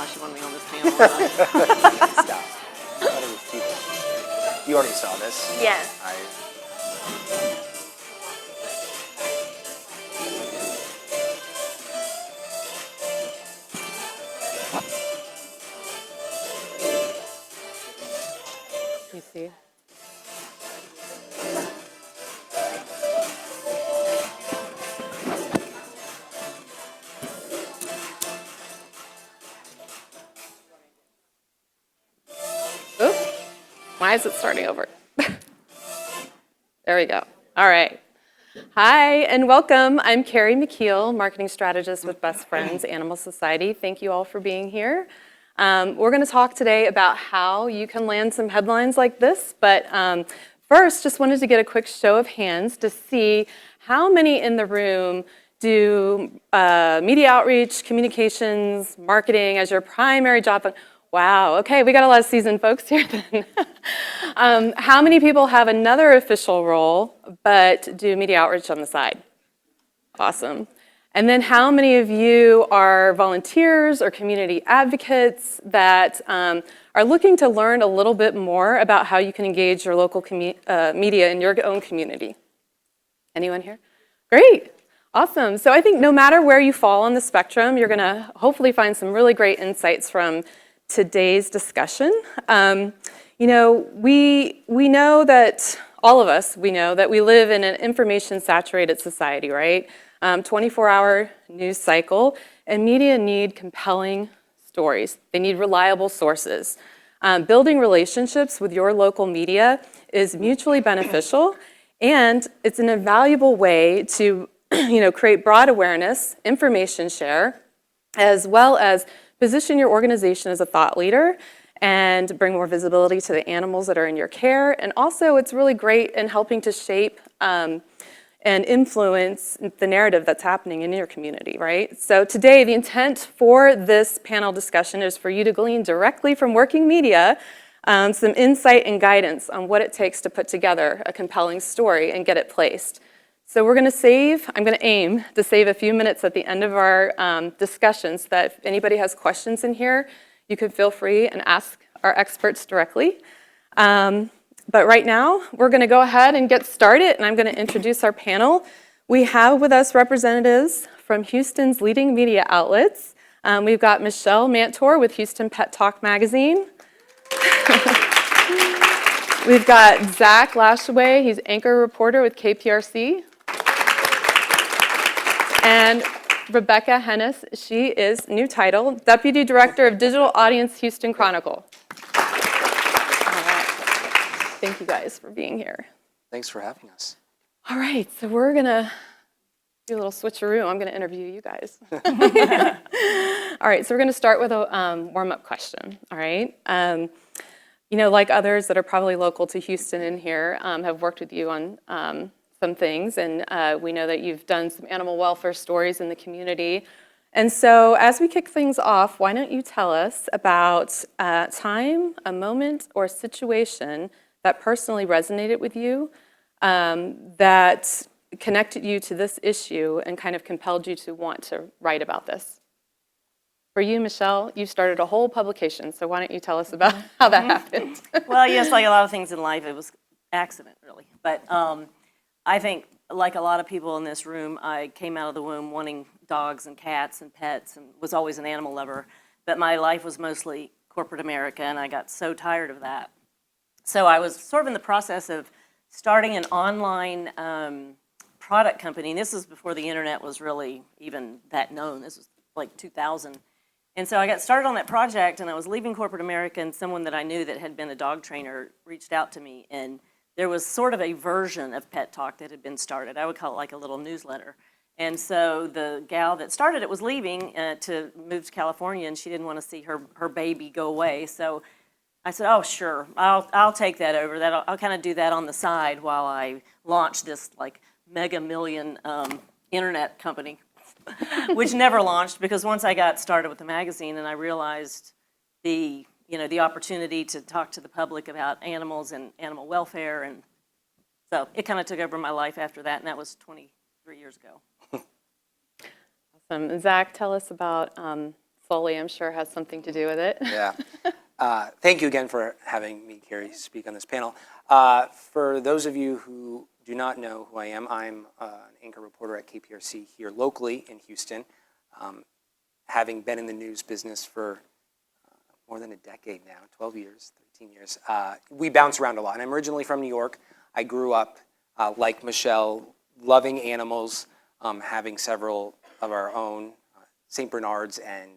why she wanted me on this panel. Or not. Stop. You already saw this. Yes. You see? Oops. Why is it starting over? There we go. All right. Hi, and welcome. I'm Carrie McKeel, Marketing Strategist with Best Friends Animal Society. Thank you all for being here. We're going to talk today about how you can land some headlines like this, but first, just wanted to get a quick show of hands to see how many in the room do media outreach, communications, marketing as your primary job. Wow, okay, we got a lot of seasoned folks here then. How many people have another official role but do media outreach on the side? Awesome. And then how many of you are volunteers or community advocates that are looking to learn a little bit more about how you can engage your local media in your own community? Anyone here? Great. Awesome. So I think no matter where you fall on the spectrum, you're going to hopefully find some really great insights from today's discussion. We know that, all of us, we know that we live in an information-saturated society, right? 24-hour news cycle, and media need compelling stories. They need reliable sources. Building relationships with your local media is mutually beneficial, and it's an invaluable way to create broad awareness, information share, as well as position your organization as a thought leader and bring more visibility to the animals that are in your care. And also, it's really great in helping to shape and influence the narrative that's happening in your community, right? So today, the intent for this panel discussion is for you to glean directly from working media some insight and guidance on what it takes to put together a compelling story and get it placed. So I'm going to aim to save a few minutes at the end of our discussion so that if anybody has questions in here, you can feel free and ask our experts directly. But right now, we're going to go ahead and get started, and I'm going to introduce our panel. We have with us representatives from Houston's leading media outlets. We've got Michelle Mantor with Houston Pet Talk magazine. We've got Zach Lashaway, he's anchor reporter with KPRC. And Rebecca Hennis, she is, new title, Deputy Director of Digital Audience Houston Chronicle. All right. Thank you guys for being here. Thanks for having us. All right, so we're going to do a little switcheroo. I'm going to interview you guys. All right, so we're going to start with a warm-up question, all right? Like others that are probably local to Houston in here, have worked with you on some things, and we know that you've done some animal welfare stories in the community. And so as we kick things off, why don't you tell us about a time, a moment, or a situation that personally resonated with you, that connected you to this issue and kind of compelled you to want to write about this? For you, Michelle, you started a whole publication, so why don't you tell us about how that happened? Well, yes, like a lot of things in life, it was accident, really. But I think, like a lot of people in this room, I came out of the womb wanting dogs and cats and pets and was always an animal lover. But my life was mostly corporate America, and I got so tired of that. So I was sort of in the process of starting an online product company. And this was before the internet was really even that known. This was like 2000. And so I got started on that project, and I was leaving corporate America, and someone that I knew that had been a dog trainer reached out to me, and there was sort of a version of Pet Talk that had been started. I would call it like a little newsletter. And so the gal that started it was leaving to move to California, and she didn't want to see her baby go away. So I said, oh, sure, I'll take that over. I'll kind of do that on the side while I launch this like mega million internet company. Which never launched, because once I got started with the magazine and I realized the opportunity to talk to the public about animals and animal welfare, and so it kind of took over my life after that, and that was 23 years ago. Awesome. And Zach, tell us about Foley, I'm sure, has something to do with it. Yeah. Thank you again for having me, Carrie, speak on this panel. For those of you who do not know who I am, I'm an anchor reporter at KPRC here locally in Houston, having been in the news business for more than a decade now, 12 years, 13 years. We bounce around a lot. And I'm originally from New York. I grew up, like Michelle, loving animals, having several of our own St. Bernards and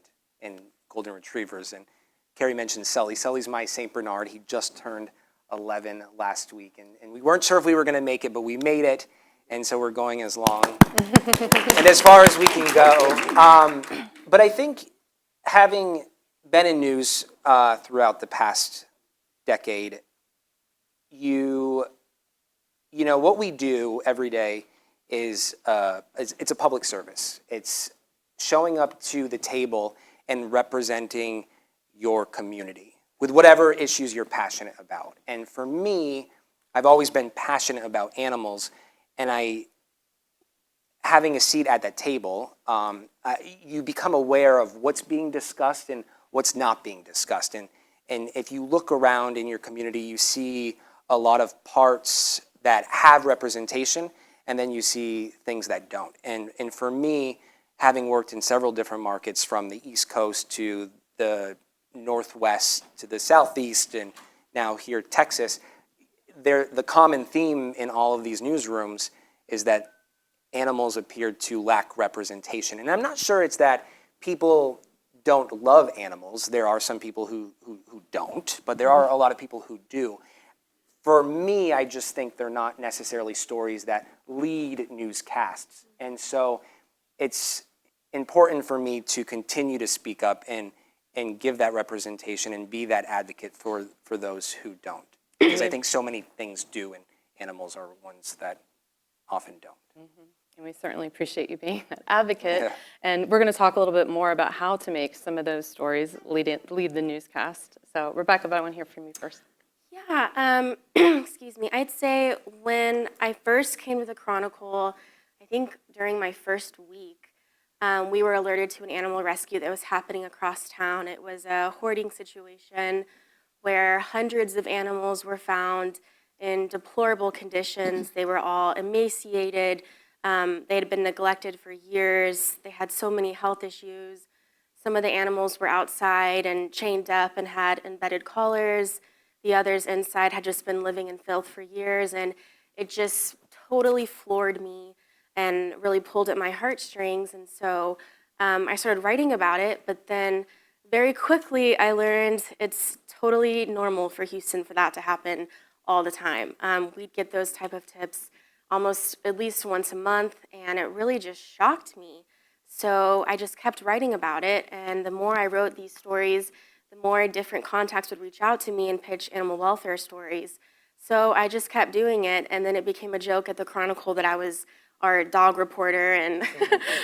Golden Retrievers. And Carrie mentioned Sully. Sully's my St. Bernard. He just turned 11 last week. And we weren't sure if we were going to make it, but we made it. And so we're going as long and as far as we can go. But I think having been in news throughout the past decade, you know, what we do every day is it's a public service. It's showing up to the table and representing your community with whatever issues you're passionate about. And for me, I've always been passionate about animals, and having a seat at that table, you become aware of what's being discussed and what's not being discussed. And if you look around in your community, you see a lot of parts that have representation, and then you see things that don't. And for me, having worked in several different markets from the East Coast to the Northwest to the Southeast and now here Texas, the common theme in all of these newsrooms is that animals appear to lack representation. And I'm not sure it's that people don't love animals. There are some people who don't, but there are a lot of people who do. For me, I just think they're not necessarily stories that lead newscasts. And so it's important for me to continue to speak up and give that representation and be that advocate for those who don't. Because I think so many things do, and animals are ones that often don't. Mm-hmm. And we certainly appreciate you being that advocate. Yeah. And we're going to talk a little bit more about how to make some of those stories lead the newscast. So Rebecca, I want to hear from you first. Yeah, excuse me. I'd say when I first came to the Chronicle, I think during my first week, we were alerted to an animal rescue that was happening across town. It was a hoarding situation where hundreds of animals were found in deplorable conditions. They were all emaciated. They had been neglected for years. They had so many health issues. Some of the animals were outside and chained up and had embedded collars. The others inside had just been living in filth for years, and it just totally floored me and really pulled at my heartstrings. And so I started writing about it, but then very quickly I learned it's totally normal for Houston for that to happen all the time. We'd get those type of tips almost at least once a month, and it really just shocked me. So I just kept writing about it, and the more I wrote these stories, the more different contacts would reach out to me and pitch animal welfare stories. So I just kept doing it, and then it became a joke at the Chronicle that I was our dog reporter, and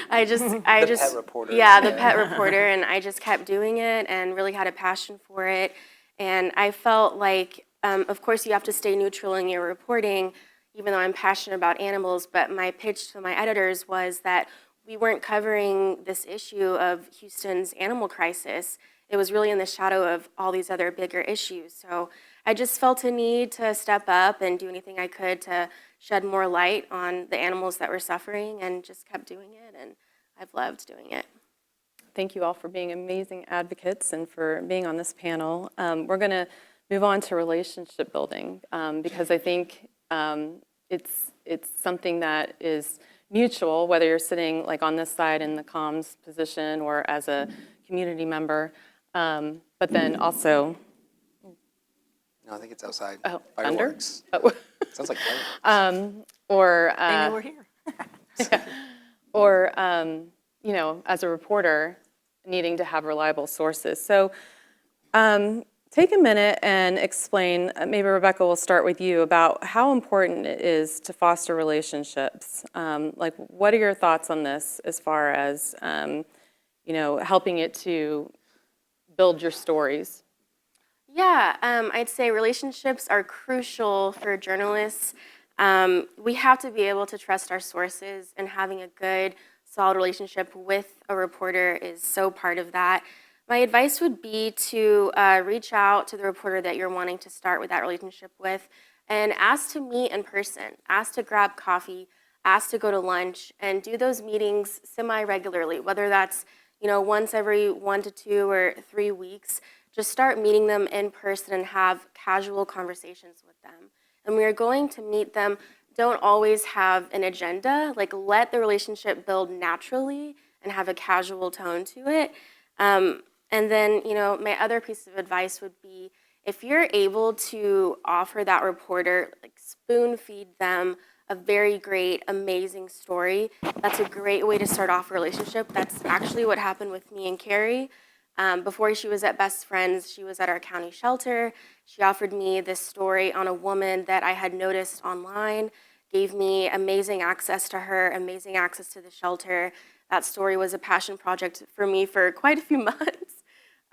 I just Pet reporter. Yeah, the pet reporter, and I just kept doing it and really had a passion for it. And I felt like, of course, you have to stay neutral in your reporting, even though I'm passionate about animals, but my pitch to my editors was that we weren't covering this issue of Houston's animal crisis. It was really in the shadow of all these other bigger issues. So I just felt a need to step up and do anything I could to shed more light on the animals that were suffering, and just kept doing it, and I've loved doing it. Thank you all for being amazing advocates and for being on this panel. We're going to move on to relationship building because I think it's something that is mutual, whether you're sitting like on this side in the comms position or as a community member, but then also. No, I think it's outside. Oh, Fireworks. Oh. Sounds like fireworks. Or They knew we're here. or you know, as a reporter, needing to have reliable sources. So take a minute and explain, maybe Rebecca, will start with you, about how important it is to foster relationships. Like, what are your thoughts on this as far as, you know, helping it to build your stories? Yeah, I'd say relationships are crucial for journalists. We have to be able to trust our sources, and having a good, solid relationship with a reporter is so part of that. My advice would be to reach out to the reporter that you're wanting to start with that relationship with and ask to meet in person, ask to grab coffee, ask to go to lunch, and do those meetings semi-regularly, whether that's once every 1 to 2 or 3 weeks. Just start meeting them in person and have casual conversations with them. And when you're going to meet them, don't always have an agenda. Like, let the relationship build naturally and have a casual tone to it. And then, my other piece of advice would be if you're able to offer that reporter, like spoon feed them a very great, amazing story, that's a great way to start off a relationship. That's actually what happened with me and Carrie. Before she was at Best Friends, she was at our county shelter. She offered me this story on a woman that I had noticed online, gave me amazing access to her, amazing access to the shelter. That story was a passion project for me for quite a few months.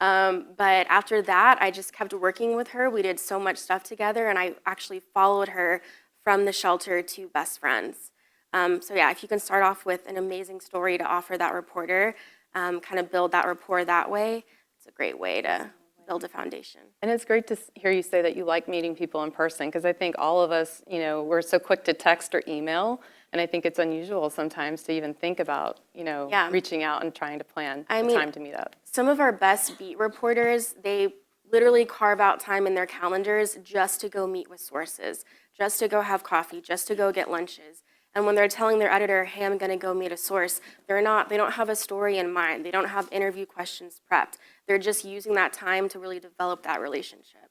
But after that, I just kept working with her. We did so much stuff together, and I actually followed her from the shelter to Best Friends. So yeah, if you can start off with an amazing story to offer that reporter, kind of build that rapport that way, it's a great way to build a foundation. And it's great to hear you say that you like meeting people in person, because I think all of us, we're so quick to text or email, and I think it's unusual sometimes to even think about, Yeah. reaching out and trying to plan I the mean, time to meet up. Some of our best beat reporters, they literally carve out time in their calendars just to go meet with sources, just to go have coffee, just to go get lunches. And when they're telling their editor, hey, I'm gonna go meet a source, they don't have a story in mind. They don't have interview questions prepped. They're just using that time to really develop that relationship.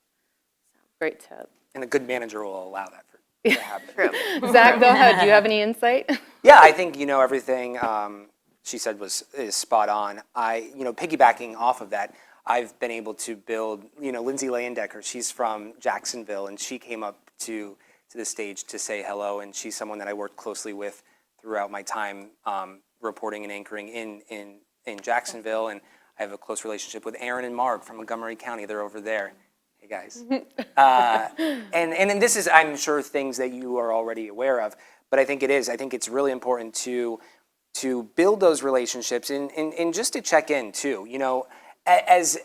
Great tip. And a good manager will allow that to happen. True. Zach, go ahead. Do you have any insight? Yeah, I think everything she said is spot on. Piggybacking off of that, I've been able to build. Lindsay Leyendecker. She's from Jacksonville, and she came up to the stage to say hello. And she's someone that I worked closely with throughout my time reporting and anchoring in Jacksonville. And I have a close relationship with Aaron and Mark from Montgomery County. They're over there. Hey guys. And this is, I'm sure, things that you are already aware of. But I think it's really important to build those relationships and just to check in too. As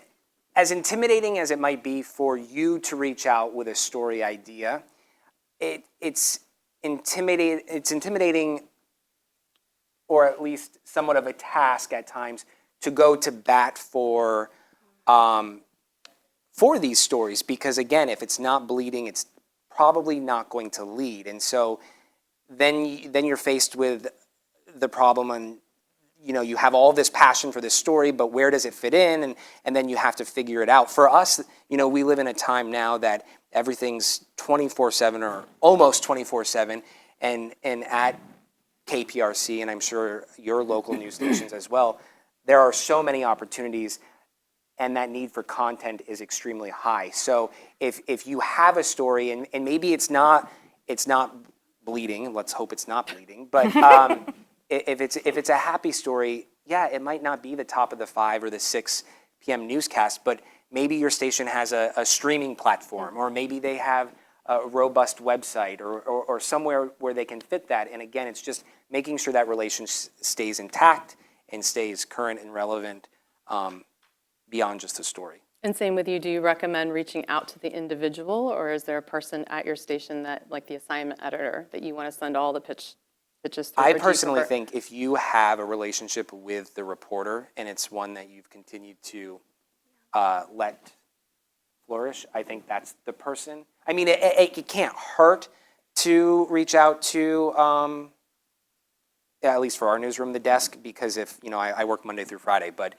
intimidating as it might be for you to reach out with a story idea, it's intimidating, or at least somewhat of a task at times, to go to bat for these stories, because again, if it's not bleeding, it's probably not going to lead. And so then you're faced with the problem, and you have all this passion for this story, but where does it fit in? And then you have to figure it out. For us, we live in a time now that everything's 24/7 or almost 24/7, and at KPRC, and I'm sure your local news stations as well, there are so many opportunities, and that need for content is extremely high. So if you have a story, and maybe it's not bleeding, let's hope it's not bleeding, but if it's a happy story, yeah, it might not be the top of the 5 or the 6 p.m. newscast, but maybe your station has a streaming platform, or maybe they have a robust website, or somewhere where they can fit that. And again, it's just making sure that relationship stays intact and stays current and relevant beyond just a story. And same with you, do you recommend reaching out to the individual, or is there a person at your station that, like the assignment editor, that you want to send all the pitches through? I personally think if you have a relationship with the reporter and it's one that you've continued to let flourish, I think that's the person. I mean, it can't hurt to reach out to, at least for our newsroom, the desk, because if, I work Monday through Friday, but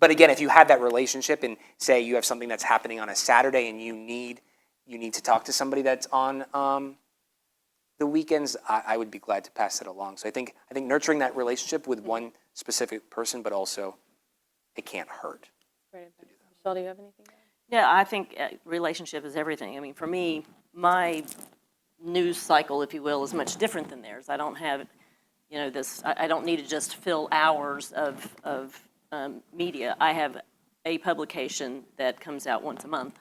but again, if you have that relationship and say you have something that's happening on a Saturday and you need to talk to somebody that's on the weekends, I would be glad to pass that along. So I think nurturing that relationship with one specific person, but also it can't hurt. Great. Michelle, do you have anything to add? Yeah, I think relationship is everything. I mean, for me, my news cycle, if you will, is much different than theirs. I don't have, this. I don't need to just fill hours of media. I have a publication that comes out once a month,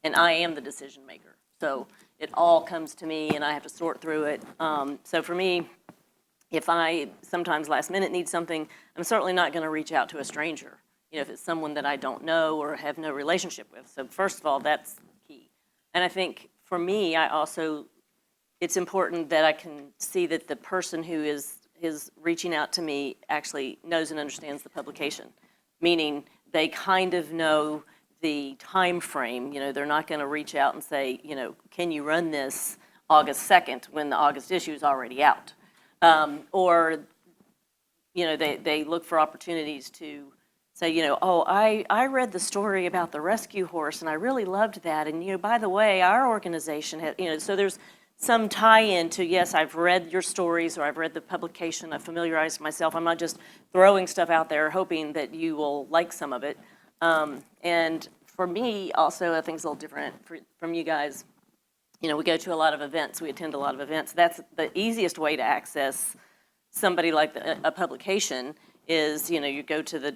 and I am the decision maker. So it all comes to me, and I have to sort through it. So for me, if I sometimes last minute need something, I'm certainly not going to reach out to a stranger. if it's someone that I don't know or have no relationship with. So first of all, that's key. And I think for me, it's important that I can see that the person who is reaching out to me actually knows and understands the publication, meaning they kind of know the time frame. They're not going to reach out and say, can you run this August 2nd when the August issue is already out? Or they look for opportunities to say, oh, I read the story about the rescue horse and I really loved that. And, by the way, our organization had, so there's some tie-in to, yes, I've read your stories or I've read the publication, I've familiarized myself. I'm not just throwing stuff out there hoping that you will like some of it. And for me, also, I think it's a little different from you guys. We go to a lot of events, we attend a lot of events. That's the easiest way to access somebody like a publication is, you go to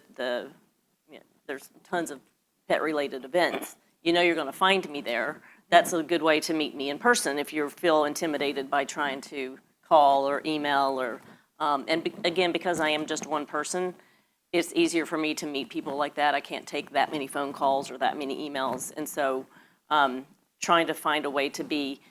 there's tons of pet-related events. You're going to find me there. That's a good way to meet me in person if you feel intimidated by trying to call or email or, again, because I am just one person, it's easier for me to meet people like that. I can't take that many phone calls or that many emails. And so trying to find a way to be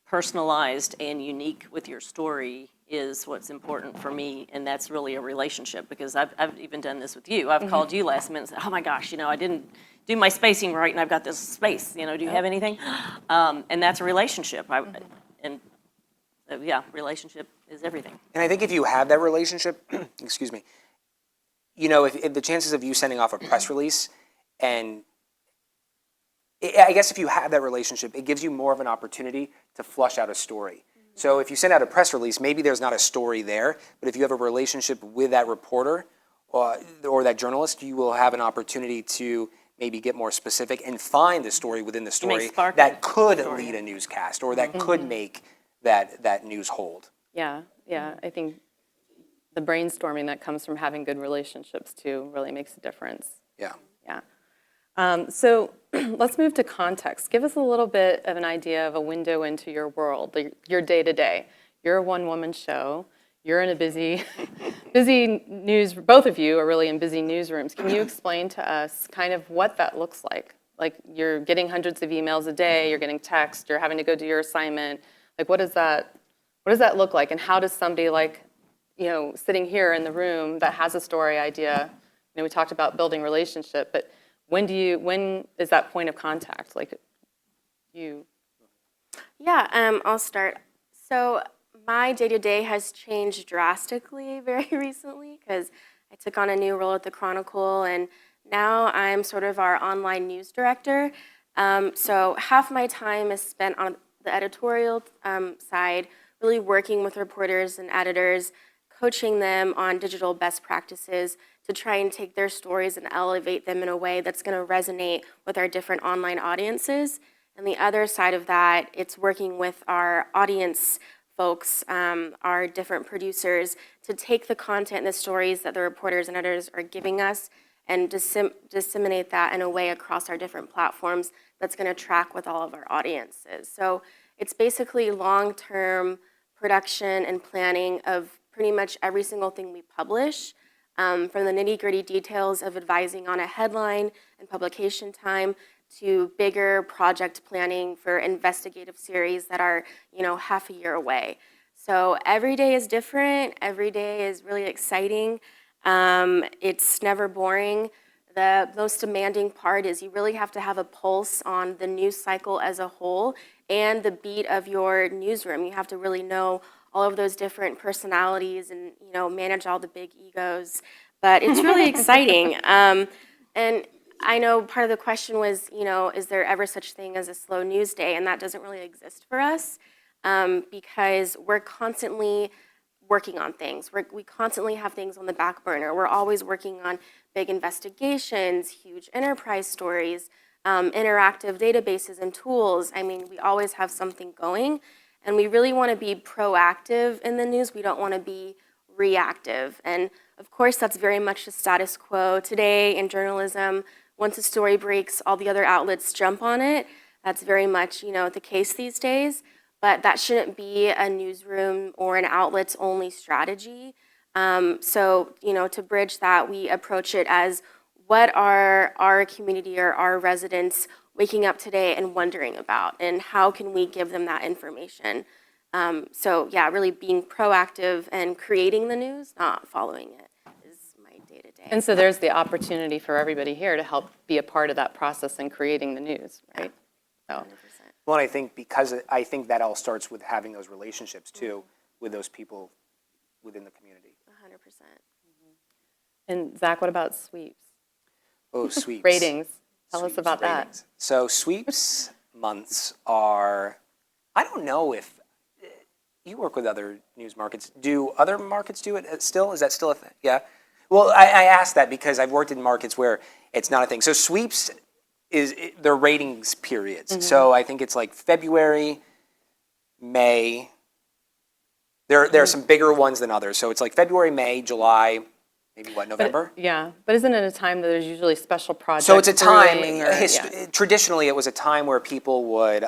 personalized and unique with your story is what's important for me, and that's really a relationship because I've even done this with you. I've called you last minute and said, oh my gosh, I didn't do my spacing right and I've got this space, do you have anything? And that's a relationship. Relationship is everything. And I think if you have that relationship, excuse me, if the chances of you sending off a press release and I guess if you have that relationship, it gives you more of an opportunity to flush out a story. So if you send out a press release, maybe there's not a story there, but if you have a relationship with that reporter or that journalist, you will have an opportunity to maybe get more specific and find the story within the story that could lead a newscast or that could make that news hold. Yeah, I think the brainstorming that comes from having good relationships too really makes a difference. Yeah. So let's move to context. Give us a little bit of an idea of a window into your world, your day-to-day. You're a one-woman show. You're in a busy news, both of you are really in busy newsrooms. Can you explain to us kind of what that looks like? Like you're getting hundreds of emails a day, you're getting text, you're having to go do your assignment. Like what does that look like? And how does somebody like, sitting here in the room that has a story idea, we talked about building relationship, but when is that point of contact? Like you? Yeah, I'll start. So my day-to-day has changed drastically very recently because I took on a new role at the Chronicle, and now I'm sort of our online news director. So half my time is spent on the editorial side, really working with reporters and editors, coaching them on digital best practices to try and take their stories and elevate them in a way that's going to resonate with our different online audiences. And the other side of that, it's working with our audience folks, our different producers, to take the content and the stories that the reporters and editors are giving us and disseminate that in a way across our different platforms that's going to track with all of our audiences. So it's basically long-term production and planning of pretty much every single thing we publish, from the nitty-gritty details of advising on a headline and publication time to bigger project planning for investigative series that are, half a year away. So every day is different. Every day is really exciting. It's never boring. The most demanding part is you really have to have a pulse on the news cycle as a whole and the beat of your newsroom. You have to really know all of those different personalities and, manage all the big egos. But it's really exciting. And I know part of the question was, is there ever such thing as a slow news day? And that doesn't really exist for us because we're constantly working on things. We constantly have things on the back burner. We're always working on big investigations, huge enterprise stories, interactive databases and tools. I mean, we always have something going. And we really want to be proactive in the news. We don't want to be reactive. And of course, that's very much the status quo today in journalism. Once a story breaks, all the other outlets jump on it. That's very much, the case these days. But that shouldn't be a newsroom or an outlet's only strategy. So, to bridge that, we approach it as what are our community or our residents waking up today and wondering about, and how can we give them that information? So yeah, really being proactive and creating the news, not following it, is my day-to-day. And so there's the opportunity for everybody here to help be a part of that process in creating the news, right? So, 100%. Well, I think I think that all starts with having those relationships too with those people within the community. 100%. and Zach, what about sweeps? Oh, sweeps. Ratings. Tell us Sweeps, about that. ratings. So sweeps months are, I don't know if, you work with other news markets. Do other markets do it still? Is that still a thing? Yeah. Well, I asked that because I've worked in markets where it's not a thing. So sweeps they're ratings periods. So I think it's like February, May. There are some bigger ones than others. So it's like February, May, July, maybe November? But isn't it a time that there's usually special projects? So it's a time, brewing or- traditionally it was a time where people would,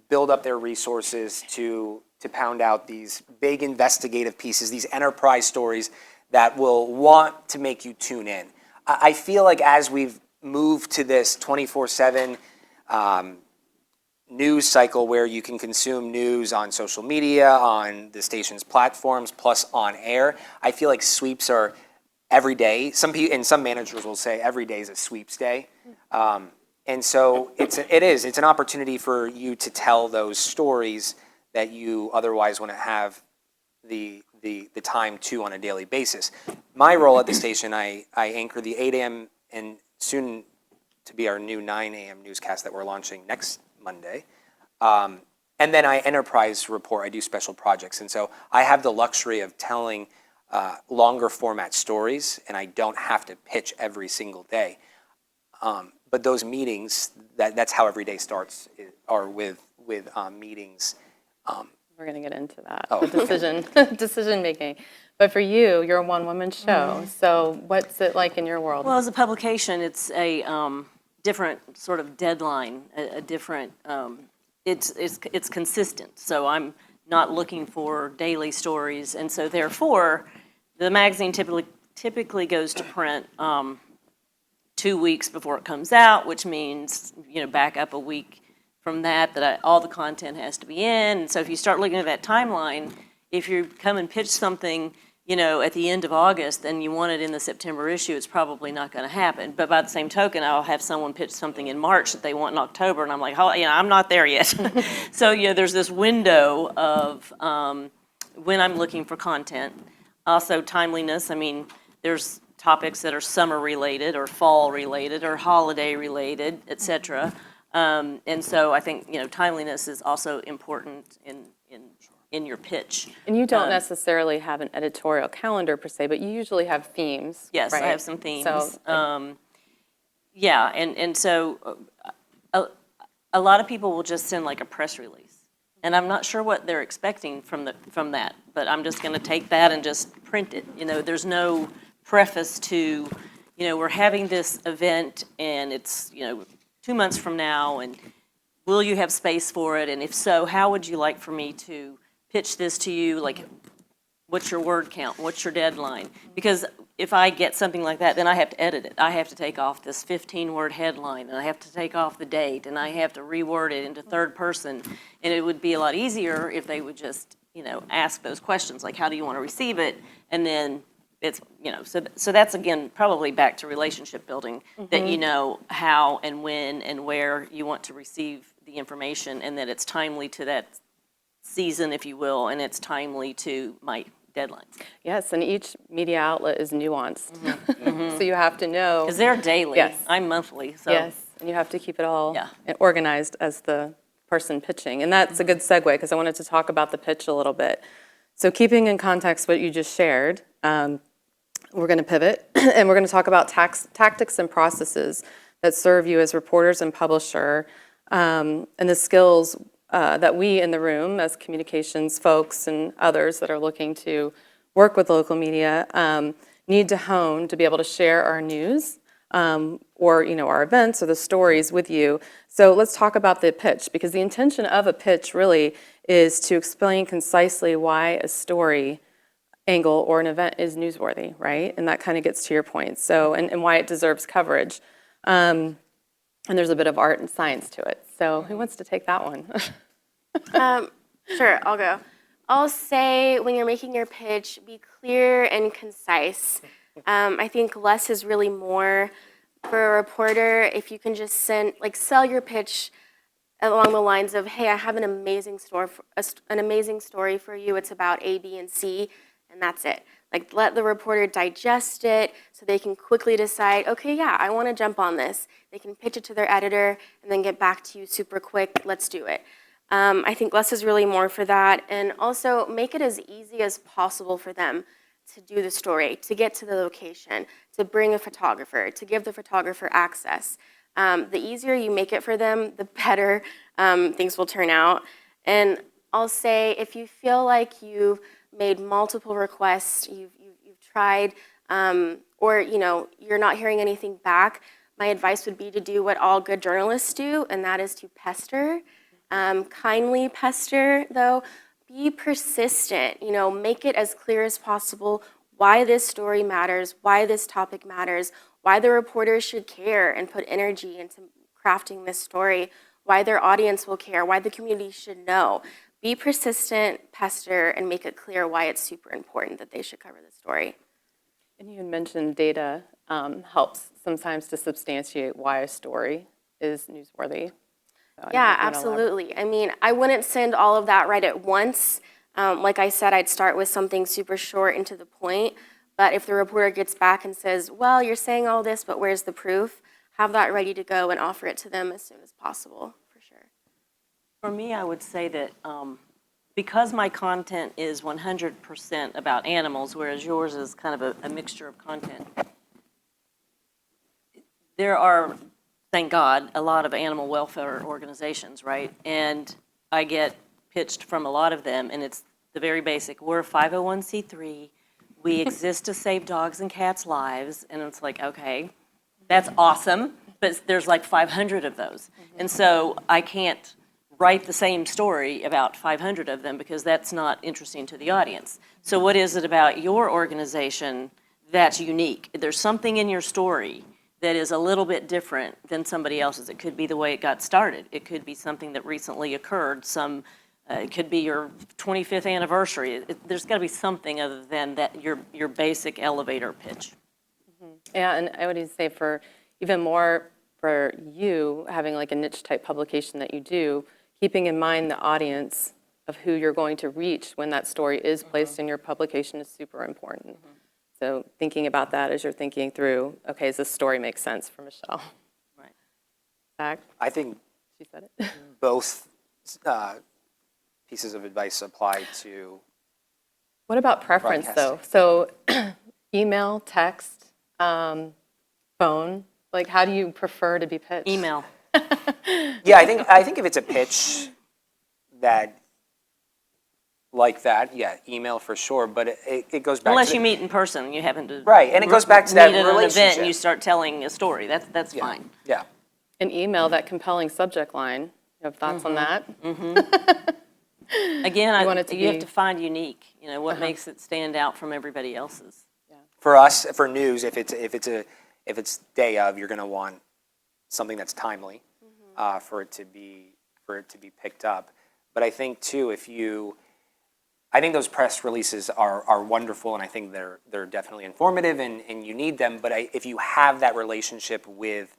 build up their resources to pound out these big investigative pieces, these enterprise stories that will want to make you tune in. I feel like as we've moved to this 24/7 news cycle where you can consume news on social media, on the station's platforms, plus on air, I feel like sweeps are every day. Some managers will say every day is a sweeps day. And so it's an opportunity for you to tell those stories that you otherwise wouldn't have the time to on a daily basis. My role at the station, I anchor the 8 a.m. and soon to be our new 9 a.m. newscast that we're launching next Monday. And then I enterprise report, I do special projects. And so I have the luxury of telling longer format stories, and I don't have to pitch every single day. But those meetings, that's how every day starts, are with meetings. We're going to get into that, Oh. the decision making. But for you, you're a one-woman show. So what's it like in your world? Well, as a publication, it's a different sort of deadline, a different, it's consistent. So I'm not looking for daily stories. And so therefore, the magazine typically goes to print 2 weeks before it comes out, which means, back up a week from that all the content has to be in. And so if you start looking at that timeline, if you come and pitch something, at the end of August and you want it in the September issue, it's probably not going to happen. But by the same token, I'll have someone pitch something in March that they want in October, and I'm like, oh, I'm not there yet. So there's this window of when I'm looking for content. Also timeliness. I mean, there's topics that are summer related or fall related or holiday related, et cetera. And so I think, timeliness is also important in your pitch. And you don't necessarily have an editorial calendar per se, but you usually have themes. Yes, right? I have some themes. So, And so a lot of people will just send like a press release. And I'm not sure what they're expecting from that, but I'm just going to take that and just print it. There's no preface to, we're having this event and it's, 2 months from now, and will you have space for it? And if so, how would you like for me to pitch this to you? Like, what's your word count? What's your deadline? Because if I get something like that, then I have to edit it. I have to take off this 15-word headline, and I have to take off the date, and I have to reword it into third person. And it would be a lot easier if they would just, ask those questions, like, how do you want to receive it? And then it's, so that's, again, probably back to relationship building, that you know how and when and where you want to receive the information, and that it's timely to that season, if you will, and it's timely to my deadlines. yes, and each media outlet is nuanced. So you have to know. Because they're daily. Yes. I'm monthly, so. Yes, and you have to keep it all Yeah. organized as the person pitching. And that's a good segue, because I wanted to talk about the pitch a little bit. So keeping in context what you just shared, we're going to pivot, and we're going to talk about tactics and processes that serve you as reporters and publisher, and the skills that we in the room as communications folks and others that are looking to work with local media need to hone to be able to share our news or our events or the stories with you. So let's talk about the pitch, because the intention of a pitch really is to explain concisely why a story angle or an event is newsworthy, right? And that kind of gets to your point. So, and why it deserves coverage. And there's a bit of art and science to it. So who wants to take that one? Sure, I'll go. I'll say when you're making your pitch, be clear and concise. I think less is really more for a reporter. If you can just sell your pitch along the lines of, hey, I have an amazing story for you. It's about A, B, and C, and that's it. Like, let the reporter digest it so they can quickly decide, okay, yeah, I want to jump on this. They can pitch it to their editor and then get back to you super quick. Let's do it. I think less is really more for that. And also make it as easy as possible for them to do the story, to get to the location, to bring a photographer, to give the photographer access. The easier you make it for them, the better things will turn out. And I'll say if you feel like you've made multiple requests, you've tried, or you're not hearing anything back, my advice would be to do what all good journalists do, and that is to pester. Kindly pester, though. Be persistent. Make it as clear as possible why this story matters, why this topic matters, why the reporters should care and put energy into crafting this story, why their audience will care, why the community should know. Be persistent, pester, and make it clear why it's super important that they should cover the story. And you had mentioned data helps sometimes to substantiate why a story is newsworthy. So Yeah, absolutely. I mean, I wouldn't send all of that right at once. Like I said, I'd start with something super short and to the point. But if the reporter gets back and says, well, you're saying all this, but where's the proof? Have that ready to go and offer it to them as soon as possible, for sure. For me, I would say that because my content is 100% about animals, whereas yours is kind of a mixture of content, there are, thank God, a lot of animal welfare organizations, right? And I get pitched from a lot of them, and it's the very basic. We're a 501c3. We exist to save dogs and cats' lives. And it's like, okay, that's awesome, but there's like 500 of those. And so I can't write the same story about 500 of them because that's not interesting to the audience. So what is it about your organization that's unique? There's something in your story that is a little bit different than somebody else's. It could be the way it got started. It could be something that recently occurred. It could be your 25th anniversary. There's got to be something other than that your basic elevator pitch. Yeah, and I would even say for even more for you having like a niche type publication that you do, keeping in mind the audience of who you're going to reach when that story is placed in your publication is super important. So thinking about that as you're thinking through, okay, does this story make sense for Michelle? Right. Zach? I think She said it. both pieces of advice apply to. What about preference though? So email, text, phone, like how do you prefer to be pitched? Email. Yeah, I think if it's a pitch that like that, yeah, email for sure. But it goes back. Unless to you meet in person, you happen to right, and it goes back to that meet at an event relationship. and you start telling a story. That's Yeah. fine. Yeah. An email, that compelling subject line. You have thoughts on that? Again, You want it to you have be- to find unique. What makes it stand out from everybody else's. For us, for news, if it's day of, you're going to want something that's timely for it to be picked up. But I think too, I think those press releases are wonderful, and I think they're definitely informative, and you need them. But if you have that relationship with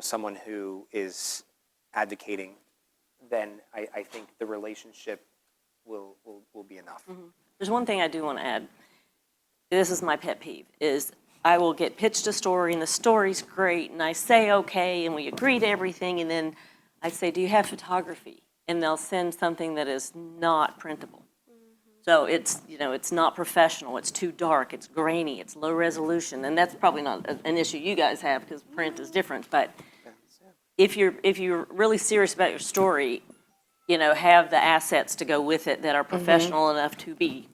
someone who is advocating, then I think the relationship will be enough. There's one thing I do want to add. This is my pet peeve, is I will get pitched a story, and the story's great, and I say okay, and we agree to everything, and then I say, do you have photography? And they'll send something that is not printable. So it's not professional, it's too dark, it's grainy, it's low resolution, and that's probably not an issue you guys have because print is different, but if you're really serious about your story, have the assets to go with it that are professional enough to be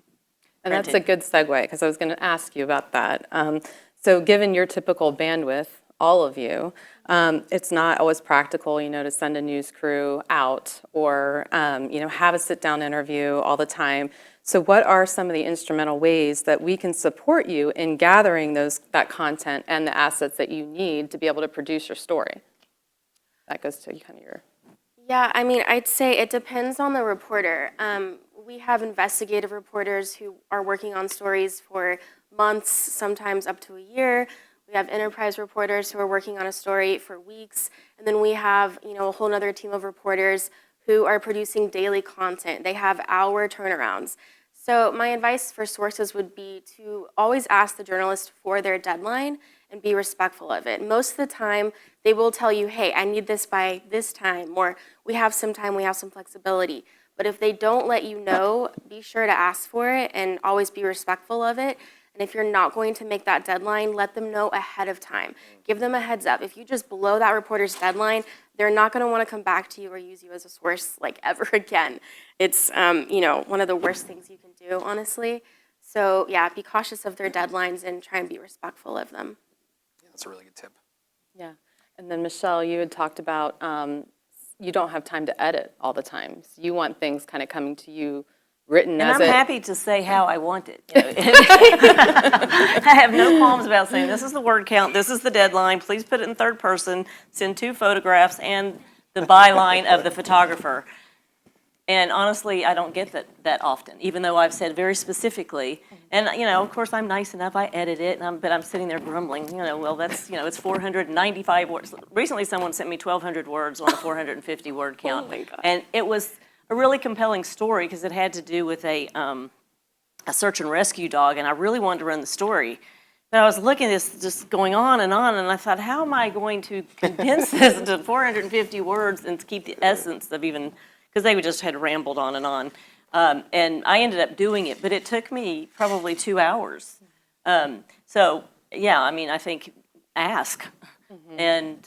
And that's a good segue, because I was going to ask you about that. So given your typical bandwidth, all of you, it's not always practical, to send a news crew out or, have a sit-down interview all the time. So what are some of the instrumental ways that we can support you in gathering that content and the assets that you need to be able to produce your story? That goes to kind of your... Yeah, I mean, I'd say it depends on the reporter. We have investigative reporters who are working on stories for months, sometimes up to a year. We have enterprise reporters who are working on a story for weeks. And then we have, a whole other team of reporters who are producing daily content. They have hour turnarounds. So my advice for sources would be to always ask the journalist for their deadline and be respectful of it. Most of the time, they will tell you, hey, I need this by this time, or we have some time, we have some flexibility. But if they don't let you know, be sure to ask for it and always be respectful of it. And if you're not going to make that deadline, let them know ahead of time. Give them a heads up. If you just blow that reporter's deadline, they're not going to want to come back to you or use you as a source like ever again. It's one of the worst things you can do, honestly. So yeah, be cautious of their deadlines and try and be respectful of them. Yeah, that's a really good tip. Yeah. And then Michelle, you had talked about you don't have time to edit all the time. So you want things kind of coming to you written And as I'm it... happy to say how I want it. I have no qualms about saying, this is the word count, this is the deadline, please put it in third person, send 2 photographs and the byline of the photographer. And honestly, I don't get that often, even though I've said very specifically. And, of course, I'm nice enough, I edit it, but I'm sitting there grumbling, well, that's, it's 495 words. Recently, someone sent me 1,200 words on a 450-word count. Oh my God. And it was a really compelling story because it had to do with a search and rescue dog, and I really wanted to run the story. But I was looking at this just going on, and I thought, how am I going to condense this to 450 words and to keep the essence of even... because they just had rambled on and on. And I ended up doing it, but it took me probably 2 hours. So, yeah, I mean, I think ask. And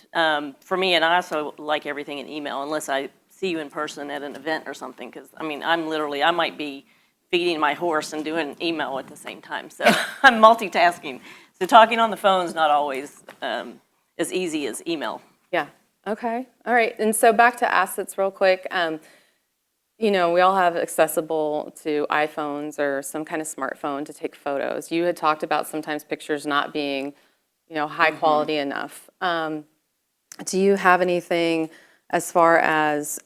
for me, and I also like everything in email, unless I see you in person at an event or something, because, I mean, I might be feeding my horse and doing email at the same time. So I'm multitasking. So talking on the phone is not always as easy as email. Yeah. Okay. All right. And so back to assets real quick. We all have accessible to iPhones or some kind of smartphone to take photos. You had talked about sometimes pictures not being, high quality enough. Do you have anything as far as,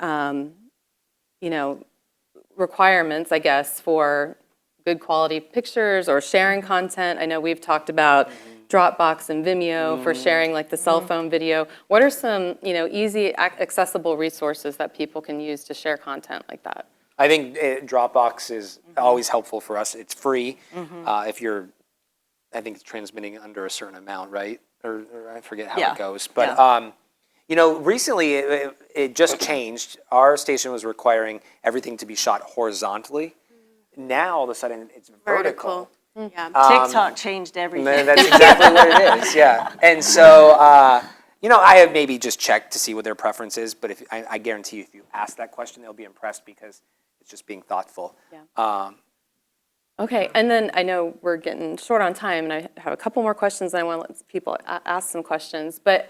requirements, I guess, for good quality pictures or sharing content? I know we've talked about Dropbox and Vimeo for sharing like the cell phone video. What are some, easy, accessible resources that people can use to share content like that? I think Dropbox is always helpful for us. It's free if you're, I think it's transmitting under a certain amount, right? Or I forget how it goes. But, recently it just changed. Our station was requiring everything to be shot horizontally. Now, all of a sudden, it's vertical. Yeah. TikTok changed everything. That's exactly what it is, yeah. And so, I have maybe just checked to see what their preference is, but if I guarantee you, if you ask that question, they'll be impressed because it's just being thoughtful. Yeah. Okay, and then I know we're getting short on time, and I have a couple more questions, and I want to let people ask some questions. But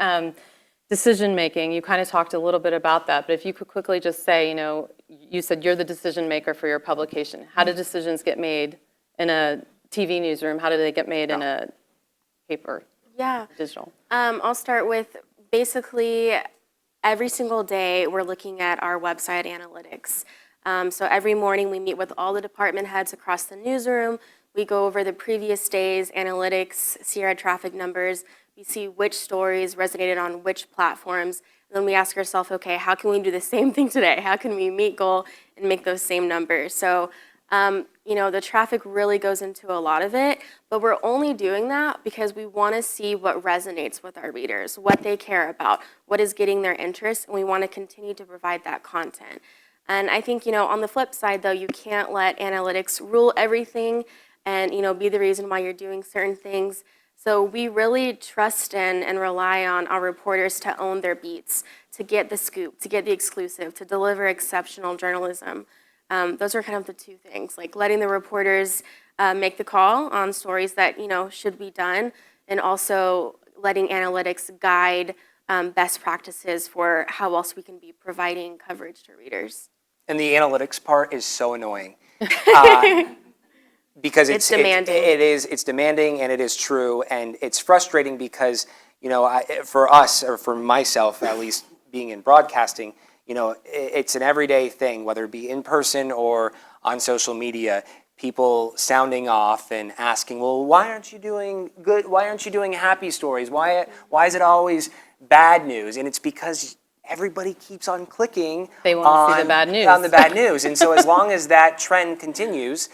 decision making, you kind of talked a little bit about that, but if you could quickly just say, you said you're the decision maker for your publication. How do decisions get made in a TV newsroom? How do they get made in a paper? Yeah. Digital. I'll start with basically every single day we're looking at our website analytics. So every morning we meet with all the department heads across the newsroom. We go over the previous day's analytics, see our traffic numbers. We see which stories resonated on which platforms. And then we ask ourselves, okay, how can we do the same thing today? How can we meet goal and make those same numbers? So, the traffic really goes into a lot of it, but we're only doing that because we want to see what resonates with our readers, what they care about, what is getting their interest, and we want to continue to provide that content. And I think, on the flip side, though, you can't let analytics rule everything and, be the reason why you're doing certain things. So we really trust and rely on our reporters to own their beats, to get the scoop, to get the exclusive, to deliver exceptional journalism. Those are kind of the two things, like letting the reporters make the call on stories that, should be done, and also letting analytics guide best practices for how else we can be providing coverage to readers. And the analytics part is so annoying. because It's demanding. It's demanding and it is true, and it's frustrating because, for us, or for myself at least, being in broadcasting, it's an everyday thing, whether it be in person or on social media, people sounding off and asking, well, why aren't you doing good? Why aren't you doing happy stories? Why is it always bad news? And it's because everybody keeps on clicking They want to see the bad news. on the bad news. And so as long as that trend continues,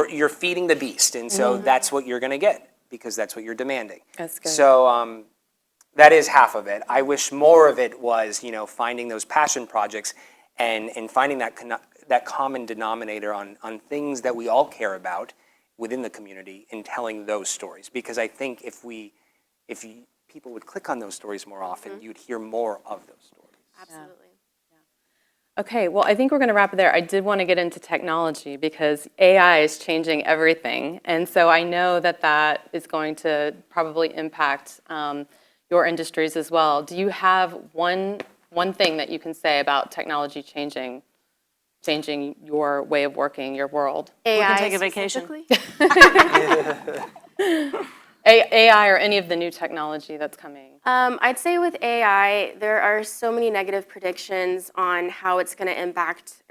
you're feeding the beast. And so that's what you're going to get, because that's what you're demanding. That's good. So that is half of it. I wish more of it was, finding those passion projects and finding that common denominator on things that we all care about within the community and telling those stories. Because I think if people would click on those stories more often, you'd hear more of those stories. Absolutely. Okay, well, I think we're going to wrap it there. I did want to get into technology because AI is changing everything. And so I know that is going to probably impact your industries as well. Do you have one thing that you can say about technology changing your way of working, your world? AI We can take a vacation. specifically? AI or any of the new technology that's coming? I'd say with AI, there are so many negative predictions on how it's going to impact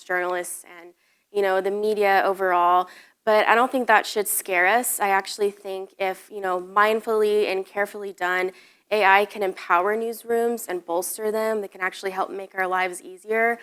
journalists and the media overall. But I don't think that should scare us. I actually think if mindfully and carefully done, AI can empower newsrooms and bolster them. They can actually help make our lives easier.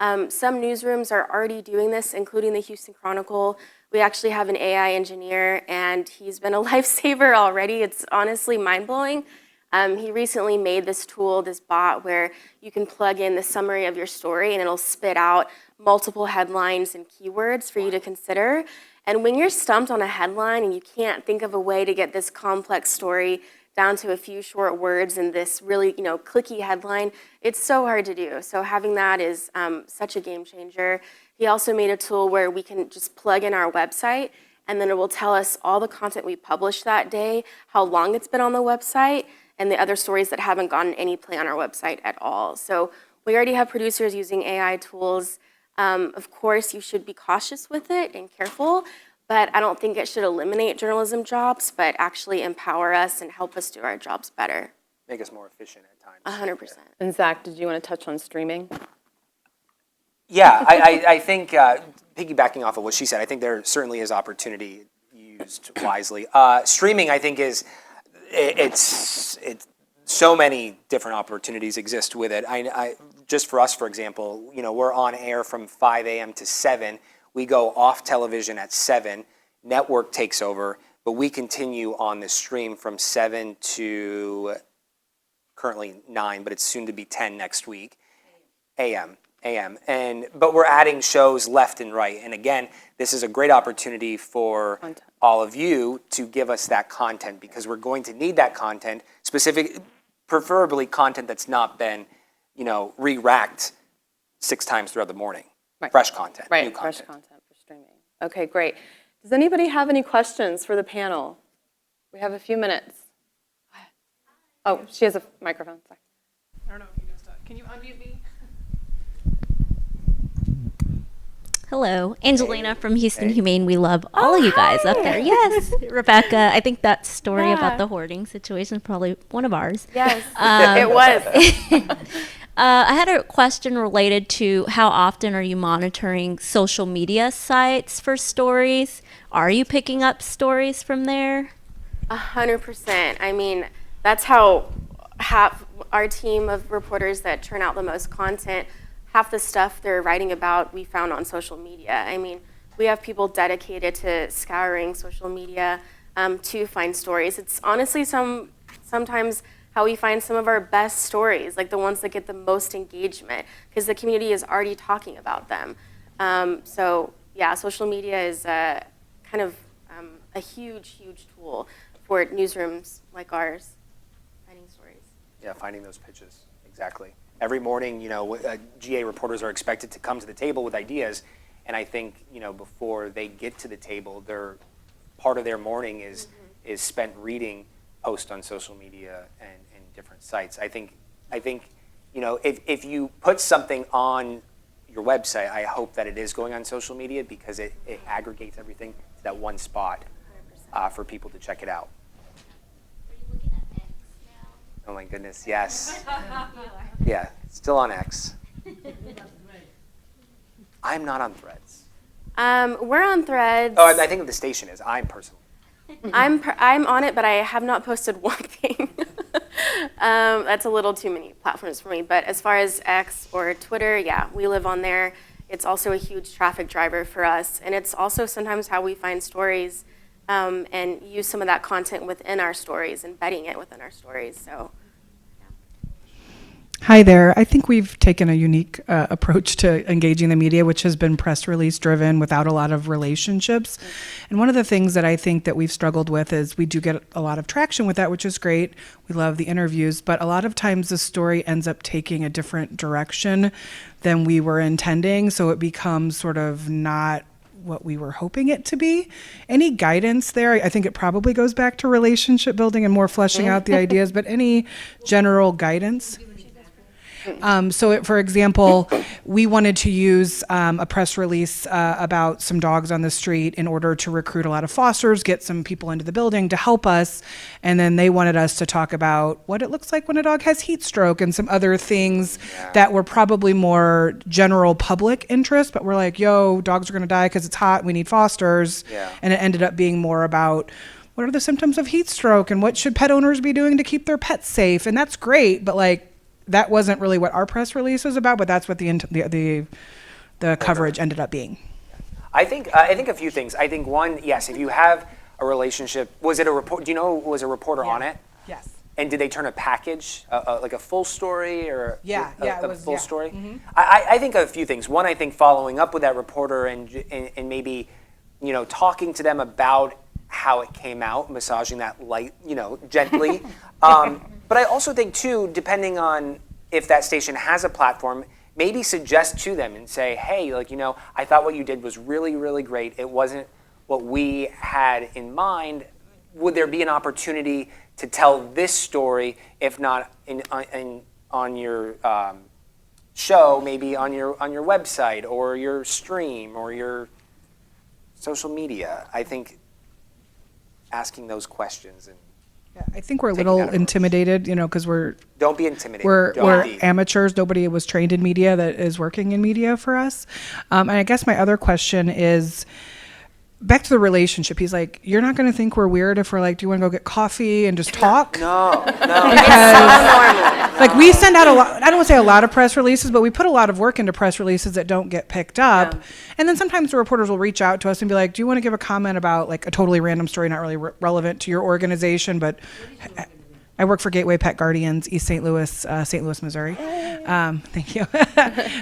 Some newsrooms are already doing this, including the Houston Chronicle. We actually have an AI engineer, and he's been a lifesaver already. It's honestly mind-blowing. He recently made this tool, this bot, where you can plug in the summary of your story, and it'll spit out multiple headlines and keywords for you to consider. And when you're stumped on a headline and you can't think of a way to get this complex story down to a few short words in this really, clicky headline, it's so hard to do. So having that is such a game changer. He also made a tool where we can just plug in our website, and then it will tell us all the content we published that day, how long it's been on the website, and the other stories that haven't gotten any play on our website at all. So we already have producers using AI tools. Of course, you should be cautious with it and careful, but I don't think it should eliminate journalism jobs, but actually empower us and help us do our jobs better. Make us more efficient at times. 100%. And Zach, did you want to touch on streaming? Yeah, I think, piggybacking off of what she said, I think there certainly is opportunity used wisely. Streaming, I think, it's so many different opportunities exist with it. I just for us, for example, we're on air from 5 a.m. to 7. We go off television at 7. Network takes over, but we continue on the stream from 7 to currently 9, but it's soon to be 10 next week. A.M. But we're adding shows left and right. And again, this is a great opportunity for all of you to give us that content, because we're going to need that content, preferably content that's not been, re-racked 6 times throughout the morning. Right. Fresh content, Right, new content. fresh content for streaming. Okay, great. Does anybody have any questions for the panel? We have a few minutes. Oh, she has a microphone, sorry. I don't know if you guys talk. Can you unmute me? Hello, Angelina from Houston Humane. We love all of you guys up there. Yes, Rebecca. I think that story about the hoarding situation is probably one of ours. Yes, it was. I had a question related to how often are you monitoring social media sites for stories? Are you picking up stories from there? 100%. I mean, that's how half our team of reporters that churn out the most content, half the stuff they're writing about we found on social media. I mean, we have people dedicated to scouring social media to find stories. It's honestly sometimes how we find some of our best stories, like the ones that get the most engagement, because the community is already talking about them. So yeah, social media is kind of a huge, huge tool for newsrooms like ours, finding stories. Yeah, finding those pitches, exactly. Every morning, GA reporters are expected to come to the table with ideas, and I think, before they get to the table, part of their morning is spent reading posts on social media and different sites. I think, if you put something on your website, I hope that it is going on social media, because it aggregates everything to that one spot for people to check it out. Oh my goodness, yes. Yeah, still on X. I'm not on Threads. We're on Threads. Oh, I think the station is. I'm personally. I'm on it, but I have not posted one thing. That's a little too many platforms for me. But as far as X or Twitter, yeah, we live on there. It's also a huge traffic driver for us, and it's also sometimes how we find stories and use some of that content within our stories, embedding it within our stories. So. Hi there. I think we've taken a unique approach to engaging the media, which has been press release driven without a lot of relationships. And one of the things that I think that we've struggled with is we do get a lot of traction with that, which is great. We love the interviews, but a lot of times the story ends up taking a different direction than we were intending. So it becomes sort of not what we were hoping it to be. Any guidance there? I think it probably goes back to relationship building and more fleshing out the ideas, but any general guidance? For example, we wanted to use a press release about some dogs on the street in order to recruit a lot of fosters, get some people into the building to help us. And then they wanted us to talk about what it looks like when a dog has heat stroke and some other things that were probably more general public interest. But we're like, yo, dogs are going to die because it's hot. We need fosters. Yeah. And it ended up being more about what are the symptoms of heat stroke and what should pet owners be doing to keep their pets safe. And that's great. But like, that wasn't really what our press release was about, but that's what the coverage ended up being. I think a few things. I think one, yes, if you have a relationship, was it a report? Do you know was a reporter on it? Yes. And did they turn a package, like a full story or it a was, full yeah. story? Mm-hmm. I think a few things. One, I think following up with that reporter and maybe, talking to them about how it came out, massaging that light, gently. But I also think too, depending on if that station has a platform, maybe suggest to them and say, hey, I thought what you did was really, really great. It wasn't what we had in mind. Would there be an opportunity to tell this story, if not on your show, maybe on your website or your stream or your social media? I think asking those questions and I think we're a taking little that approach. Intimidated, because Don't be intimidated. we're Don't be. amateurs. Nobody was trained in media that is working in media for us. And I guess my other question is back to the relationship. He's like, you're not going to think we're weird if we're like, do you want to go get coffee and just talk? No. Because like we send out a lot, I don't want to say a lot of press releases, but we put a lot of work into press releases that don't get picked up. Yeah. And then sometimes the reporters will reach out to us and be like, do you want to give a comment about like a totally random story, not really relevant to your organization, but I work for Gateway Pet Guardians, East St. Louis, Missouri. Thank you.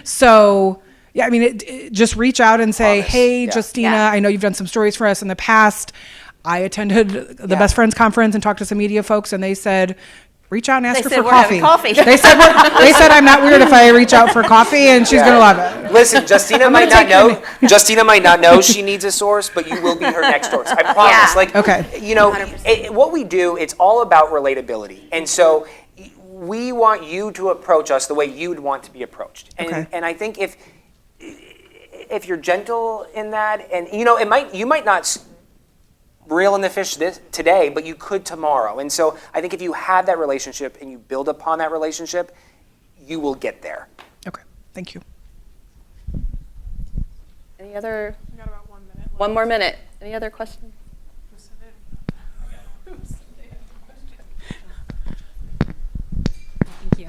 So yeah, I mean, just reach out and say, Honest. hey, Yeah. Justina, I know you've done some stories for us in the past. I attended the Best Friends Conference and talked to some media folks, and they said, reach out and ask They her said for we're coffee. having coffee. They said I'm not weird if I reach out for coffee, and she's gonna love it. Listen, Justina might not know. Justina might not know she needs a source, but you will be her next source. I promise. Yeah. Okay. What we do, it's all about relatability, and so we want you to approach us the way you'd want to be approached. And Okay. and I think if you're gentle in that, and you might not reel in the fish today, but you could tomorrow. And so I think if you have that relationship and you build upon that relationship, you will get there. Okay, thank you. Any other? We got about 1 minute. One more minute. Any other questions? Thank you.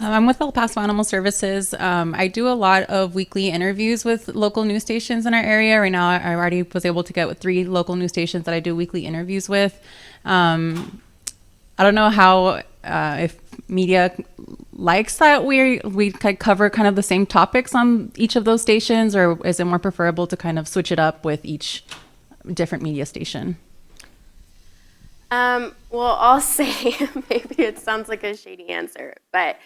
I'm with El Paso Animal Services. I do a lot of weekly interviews with local news stations in our area. Right now, I already was able to get with 3 local news stations that I do weekly interviews with. I don't know how, if media likes that we cover kind of the same topics on each of those stations, or is it more preferable to kind of switch it up with each different media station? Well, I'll say maybe it sounds like a shady answer, but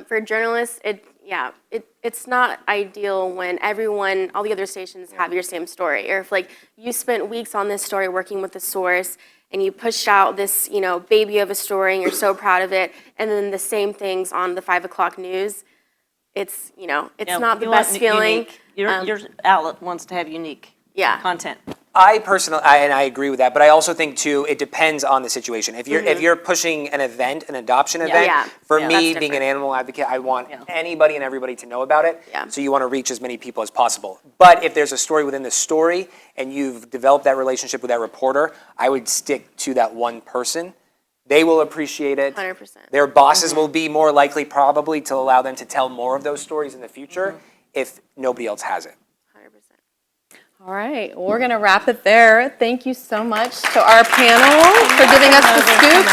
for journalists, it's not ideal when all the other stations have your same story, or if like you spent weeks on this story working with the source and you pushed out this baby of a story and you're so proud of it, and then the same things on the 5 o'clock news. It's not the best feeling. Your outlet wants to have unique Yeah. content. I personally, and I agree with that, but I also think too, it depends on the situation. If you're pushing an event, an adoption event, Yeah. for Yeah. me That's being an different. animal advocate, I want Yeah. anybody and everybody to know about it. Yeah. So you want to reach as many people as possible. But if there's a story within the story and you've developed that relationship with that reporter, I would stick to that one person. They will appreciate it. 100%. Their bosses will be more likely probably to allow them to tell more of those stories in the future if nobody else has it. 100%. All right, well, we're going to wrap it there. Thank you so much to our panel for giving us the scoop.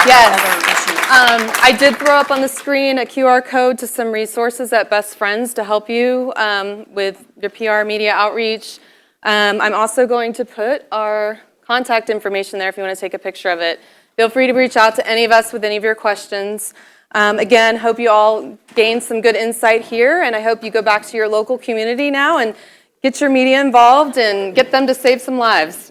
Yes. I did throw up on the screen a QR code to some resources at Best Friends to help you with your PR media outreach. I'm also going to put our contact information there if you want to take a picture of it. Feel free to reach out to any of us with any of your questions. Again, hope you all gained some good insight here, and I hope you go back to your local community now and get your media involved and get them to save some lives.